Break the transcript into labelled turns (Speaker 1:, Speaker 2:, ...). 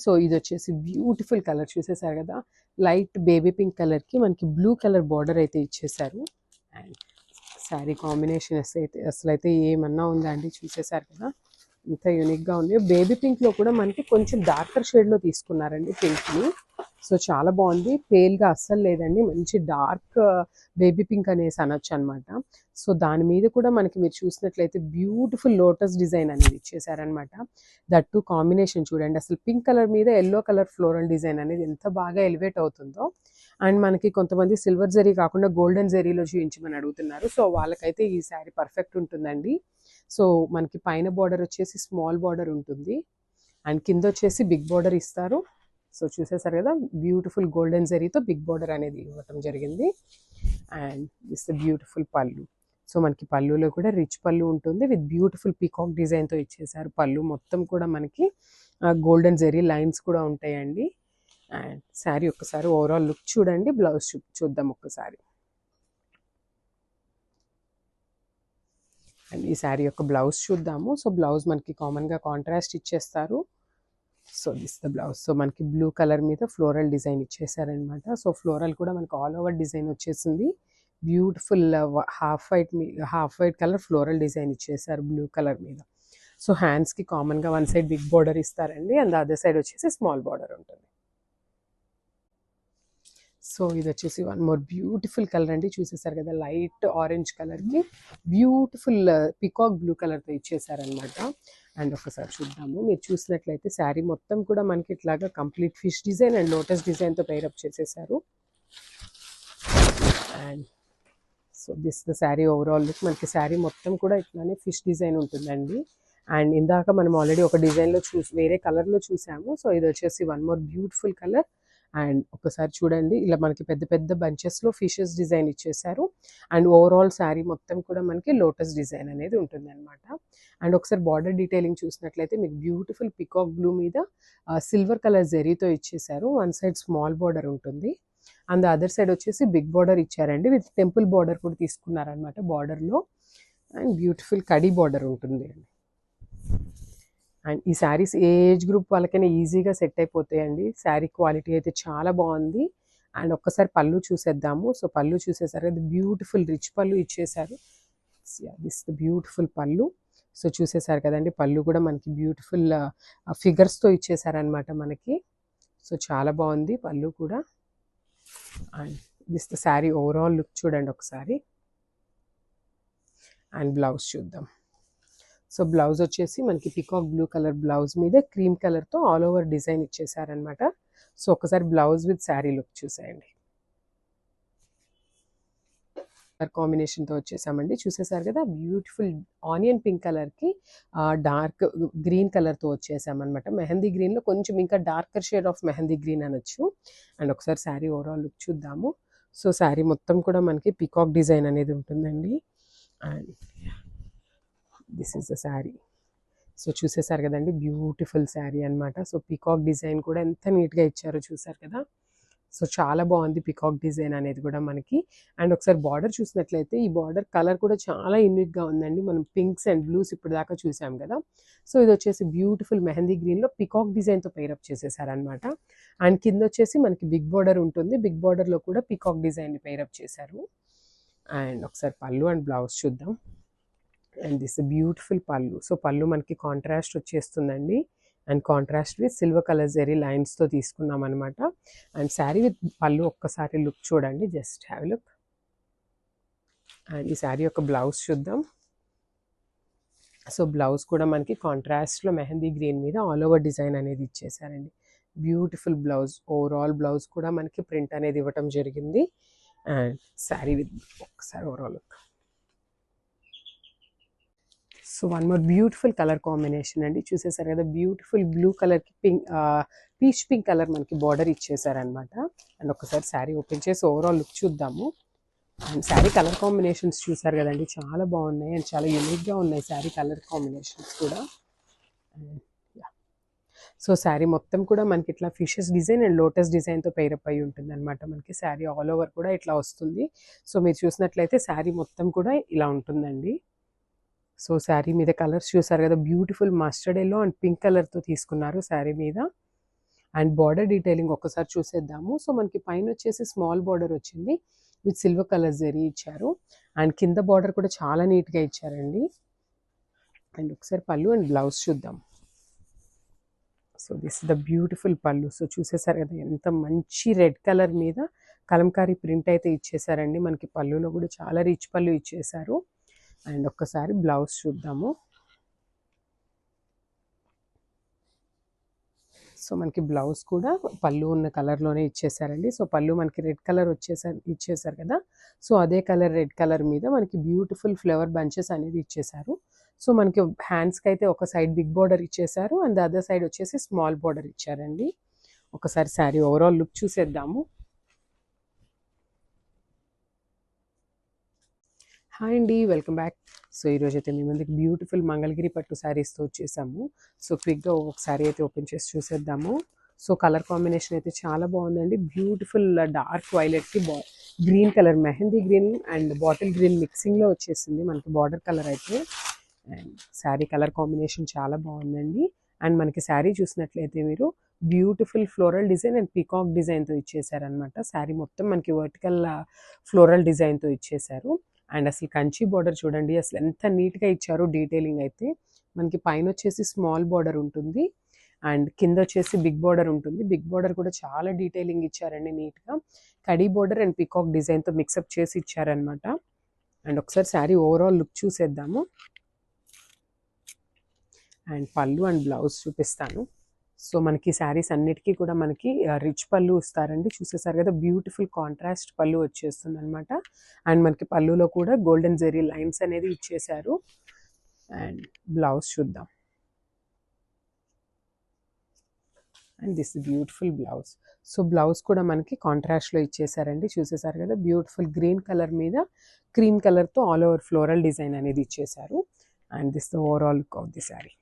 Speaker 1: So ఇది వచ్చేసి beautiful colour చూసేసారు కదా, లైట్ బేబీ పింక్ కలర్కి మనకి బ్లూ కలర్ బార్డర్ అయితే ఇచ్చేసారు. అండ్ శారీ కాంబినేషన్ అసలు అయితే ఏమన్నా ఉందా అండి, చూసేసారు కదా ఇంత యూనిక్గా ఉంది. బేబీ పింక్లో కూడా మనకి కొంచెం డార్కర్ షేడ్లో తీసుకున్నారండి పింక్ని. సో చాలా బాగుంది, పేల్గా అస్సలు లేదండి, మంచి డార్క్ బేబీ పింక్ అనేసి అనొచ్చు అనమాట. సో దాని మీద కూడా మనకి మీరు చూసినట్లయితే బ్యూటిఫుల్ లోటస్ డిజైన్ అనేది ఇచ్చేసారనమాట. దట్ టు కాంబినేషన్ చూడండి, అసలు పింక్ కలర్ మీద ఎల్లో కలర్ ఫ్లోరల్ డిజైన్ అనేది ఎంత బాగా ఎలివేట్ అవుతుందో. అండ్ మనకి కొంతమంది సిల్వర్ జరీ కాకుండా గోల్డెన్ జరీలో చూపించమని అడుగుతున్నారు. సో వాళ్ళకైతే ఈ శారీ పర్ఫెక్ట్ ఉంటుందండి. సో మనకి పైన బార్డర్ వచ్చేసి స్మాల్ బార్డర్ ఉంటుంది అండ్ కింద వచ్చేసి బిగ్ బార్డర్ ఇస్తారు. సో చూసేసారు కదా, బ్యూటిఫుల్ గోల్డెన్ జరీతో బిగ్ బార్డర్ అనేది ఇవ్వటం జరిగింది. And this beautiful pallu. So మనకి పళ్ళులో కూడా రిచ్ పళ్ళు ఉంటుంది విత్ బ్యూటిఫుల్ పీకాక్ డిజైన్తో ఇచ్చేసారు. పళ్ళు మొత్తం కూడా మనకి గోల్డెన్ జరీ లైన్స్ కూడా ఉంటాయండి. అండ్ శారీ ఒక్కసారి ఓవరాల్ లుక్ చూడండి, బ్లౌజ్ చూద్దాం ఒక్కసారి. అండ్ ఈ శారీ యొక్క బ్లౌజ్ చూద్దాము. సో బ్లౌజ్ మనకి కామన్గా కాంట్రాస్ట్ ఇచ్చేస్తారు. So this the blouse. So మనకి బ్లూ కలర్ మీద ఫ్లోరల్ డిజైన్ ఇచ్చేసారనమాట. సో ఫ్లోరల్ కూడా మనకి ఆల్ ఓవర్ డిజైన్ వచ్చేసింది. Beautiful half white colour floral design ఇచ్చేసారు బ్లూ కలర్ మీద. సో హ్యాండ్స్కి కామన్గా వన్ సైడ్ బిగ్ బార్డర్ ఇస్తారండి అండ్ అదర్ సైడ్ వచ్చేసి స్మాల్ బార్డర్ ఉంటుంది. సో ఇది వచ్చేసి వన్ మోర్ బ్యూటిఫుల్ కలర్ అండి, చూసేసారు కదా, లైట్ ఆరెంజ్ కలర్కి బ్యూటిఫుల్ పికాక్ బ్లూ కలర్తో ఇచ్చేసారనమాట. అండ్ ఒకసారి చూద్దాము, మీరు చూసినట్లయితే శారీ మొత్తం కూడా మనకి ఇట్లాగా complete fish design and lotus డిజైన్తో పైరప్ చేసేసారు. And so this the sari overall look. మనకి శారీ మొత్తం కూడా ఇట్లానే ఫిష్ డిజైన్ ఉంటుందండి. అండ్ ఇందాక మనం ఆల్రెడీ ఒక డిజైన్లో వేరే కలర్లో చూసాము. సో ఇది వచ్చేసి one more beautiful colour. And ఒకసారి చూడండి, ఇలా మనకి పెద్ద పెద్ద బంచెస్లో ఫిషెస్ డిజైన్ ఇచ్చేసారు. అండ్ ఓవరాల్ శారీ మొత్తం కూడా మనకి లోటస్ డిజైన్ అనేది ఉంటుంది అనమాట. అండ్ ఒకసారి బార్డర్ డీటెయిలింగ్ చూసినట్లయితే మీకు బ్యూటిఫుల్ పికాక్ బ్లూ మీద సిల్వర్ కలర్ జరీతో ఇచ్చేసారు. వన్ సైడ్ స్మాల్ బార్డర్ ఉంటుంది అండ్ అదర్ సైడ్ వచ్చేసి బిగ్ బార్డర్ ఇచ్చారండి విత్ టెంపుల్ బార్డర్ కూడా తీసుకున్నారనమాట బార్డర్లో. అండ్ బ్యూటిఫుల్ కడీ బార్డర్ ఉంటుంది అండి. అండ్ ఈ శారీస్ ఏ ఏజ్ గ్రూప్ వాళ్ళకైనా ఈజీగా సెట్ అయిపోతాయండి. శారీ క్వాలిటీ అయితే చాలా బాగుంది. అండ్ ఒక్కసారి పళ్ళు చూసేద్దాము. సో పళ్ళు చూసేసారు, అది బ్యూటిఫుల్ రిచ్ పళ్ళు ఇచ్చేసారు. This beautiful pallu. సో చూసేసారు కదండి, పళ్ళు కూడా మనకి బ్యూటిఫుల్ ఫిగర్స్తో ఇచ్చేసారనమాట మనకి. సో చాలా బాగుంది పళ్ళు కూడా. And this the sari overall look చూడండి ఒకసారి. అండ్ బ్లౌజ్ చూద్దాం. సో బ్లౌజ్ వచ్చేసి మనకి పికాక్ బ్లూ కలర్ బ్లౌజ్ మీద క్రీమ్ కలర్తో ఆల్ ఓవర్ డిజైన్ ఇచ్చేసారనమాట. సో ఒకసారి బ్లౌజ్ విత్ శారీ లుక్ చూసేయండి. కలర్ కాంబినేషన్తో వచ్చేసామండి, చూసేసారు కదా, బ్యూటిఫుల్ ఆనియన్ పింక్ కలర్కి డార్క్ గ్రీన్ కలర్తో వచ్చేసామన్నమాట. మెహందీ గ్రీన్లో కొంచెం ఇంకా darker shade of mehndi green అనొచ్చు. అండ్ ఒకసారి శారీ ఓవరాల్ లుక్ చూద్దాము. సో శారీ మొత్తం కూడా మనకి పికాక్ డిజైన్ అనేది ఉంటుందండి. And this is the sari. So చూసేసారు కదండి, బ్యూటిఫుల్ శారీ అనమాట. సో పికాక్ డిజైన్ కూడా ఎంత నీట్గా ఇచ్చారో చూసారు కదా. సో చాలా బాగుంది పికాక్ డిజైన్ అనేది కూడా మనకి. అండ్ ఒకసారి బార్డర్ చూసినట్లయితే ఈ బార్డర్ కలర్ కూడా చాలా యూనిక్గా ఉందండి. మనం పింక్స్ అండ్ బ్లూస్ ఇప్పుడు దాకా చూసాం కదా. సో ఇది వచ్చేసి బ్యూటిఫుల్ మెహందీ గ్రీన్లో పికాక్ డిజైన్తో పైరప్ చేసేసారనమాట. అండ్ కింద వచ్చేసి మనకి బిగ్ బార్డర్ ఉంటుంది, బిగ్ బార్డర్లో కూడా పికాక్ డిజైన్ని పైరప్ చేశారు. అండ్ ఒకసారి పళ్ళు అండ్ బ్లౌజ్ చూద్దాం. And this beautiful pallu. So పళ్ళు మనకి కాంట్రాస్ట్ వచ్చేస్తుందండి. And contrast with silver colour zari లైన్స్తో తీసుకున్నాం అనమాట. అండ్ శారీ విత్ పళ్ళు ఒక్కసారి లుక్ చూడండి, జస్ట్ హ్యావ్ లుక్. అండ్ ఈ శారీ యొక్క బ్లౌజ్ చూద్దాం. సో బ్లౌజ్ కూడా మనకి కాంట్రాస్ట్లో మెహందీ గ్రీన్ మీద ఆల్ ఓవర్ డిజైన్ అనేది ఇచ్చేసారండి. Beautiful blouse. ఓవరాల్ బ్లౌజ్ కూడా మనకి ప్రింట్ అనేది ఇవ్వటం జరిగింది. అండ్ శారీ విత్ ఒక్కసారి overall look. So one more beautiful colour combination అండి, చూసేసారు కదా, బ్యూటిఫుల్ బ్లూ కలర్కి పీచ్ పింక్ కలర్ మనకి బార్డర్ ఇచ్చేసారనమాట. అండ్ ఒకసారి శారీ ఓపెన్ చేసి ఓవరాల్ లుక్ చూద్దాము. అండ్ శారీ కలర్ కాంబినేషన్స్ చూసారు కదండి, చాలా బాగున్నాయి అండ్ చాలా యూనిక్గా ఉన్నాయి శారీ కలర్ కాంబినేషన్స్ కూడా. సో శారీ మొత్తం కూడా మనకి ఇట్లా ఫిషెస్ డిజైన్ అండ్ లోటస్ డిజైన్తో పైరప్ అయి ఉంటుంది అనమాట. మనకి శారీ ఆల్ ఓవర్ కూడా ఇట్లా వస్తుంది. సో మీరు చూసినట్లయితే శారీ మొత్తం కూడా ఇలా ఉంటుందండి. సో శారీ మీద కలర్స్ చూసారు కదా, beautiful mustard yellow and pink కలర్తో తీసుకున్నారు శారీ మీద. అండ్ బార్డర్ డీటెయిలింగ్ ఒక్కసారి చూసేద్దాము. సో మనకి పైన వచ్చేసి స్మాల్ బార్డర్ వచ్చింది విత్ సిల్వర్ కలర్ జరీ ఇచ్చారు. అండ్ కింద బార్డర్ కూడా చాలా నీట్గా ఇచ్చారండి. అండ్ ఒకసారి పళ్ళు అండ్ బ్లౌజ్ చూద్దాం. So this is the beautiful pallu. So చూసేసారు కదా ఎంత మంచి రెడ్ కలర్ మీద కలంకారీ ప్రింట్ అయితే ఇచ్చేసారండి. మనకి పళ్ళులో కూడా చాలా రిచ్ పళ్ళు ఇచ్చేసారు. అండ్ ఒక్కసారి బ్లౌజ్ చూద్దాము. సో మనకి బ్లౌజ్ కూడా పళ్ళు ఉన్న కలర్లోనే ఇచ్చేసారండి. సో పళ్ళు మనకి రెడ్ కలర్ ఇచ్చేసారు కదా. సో అదే కలర్ రెడ్ కలర్ మీద మనకి బ్యూటిఫుల్ ఫ్లవర్ బంచెస్ అనేది ఇచ్చేసారు. సో మనకి హ్యాండ్స్కి అయితే ఒక సైడ్ బిగ్ బార్డర్ ఇచ్చేసారు అండ్ అదర్ సైడ్ వచ్చేసి స్మాల్ బార్డర్ ఇచ్చారండి. ఒకసారి శారీ ఓవరాల్ లుక్ చూసేద్దాము. హాయ్ అండి, వెల్కమ్ బ్యాక్. సో ఈరోజు అయితే మీ ముందుకి బ్యూటిఫుల్ మంగళగిరి పట్టు శారీస్తో వచ్చేసాము. సో క్విక్గా ఒక శారీ అయితే ఓపెన్ చేసి చూసేద్దాము. సో కలర్ కాంబినేషన్ అయితే చాలా బాగుందండి. బ్యూటిఫుల్ డార్క్ వైలెట్కి green colour, mehndi green and bottle green మిక్సింగ్లో వచ్చేసింది మనకి బార్డర్ కలర్ అయితే. అండ్ శారీ కలర్ కాంబినేషన్ చాలా బాగుందండి. అండ్ మనకి శారీ చూసినట్లయితే మీరు beautiful floral design and peacock డిజైన్తో ఇచ్చేసారనమాట. శారీ మొత్తం మనకి వర్టికల్ ఫ్లోరల్ డిజైన్తో ఇచ్చేసారు. అండ్ అసలు కంచి బార్డర్ చూడండి అసలు ఎంత నీట్గా ఇచ్చారో. డీటెయిలింగ్ అయితే మనకి పైన వచ్చేసి స్మాల్ బార్డర్ ఉంటుంది అండ్ కింద వచ్చేసి బిగ్ బార్డర్ ఉంటుంది. బిగ్ బార్డర్ కూడా చాలా డీటెయిలింగ్ ఇచ్చారండి నీట్గా. కడీ బార్డర్ అండ్ పీకాక్ డిజైన్తో మిక్సప్ చేసి ఇచ్చారనమాట. అండ్ ఒకసారి శారీ ఓవరాల్ లుక్ చూసేద్దాము. అండ్ పళ్ళు అండ్ బ్లౌజ్ చూపిస్తాను. సో మనకి శారీస్ అన్నిటికీ కూడా మనకి రిచ్ పళ్ళు ఇస్తారండి. చూసేసారు కదా బ్యూటిఫుల్ కాంట్రాస్ట్ పళ్ళు వచ్చేస్తుంది అనమాట. అండ్ మనకి పళ్ళులో కూడా గోల్డెన్ జెరీ లైన్స్ అనేది ఇచ్చేసారు. అండ్ బ్లౌజ్ చూద్దాం. And this beautiful blouse. So blouse కూడా మనకి కాంట్రాస్ట్లో ఇచ్చేసారండి. చూసేసారు కదా బ్యూటిఫుల్ గ్రీన్ కలర్ మీద క్రీమ్ కలర్తో ఆల్ ఓవర్ ఫ్లోరల్ డిజైన్ అనేది ఇచ్చేసారు. And this the overall look of the sari.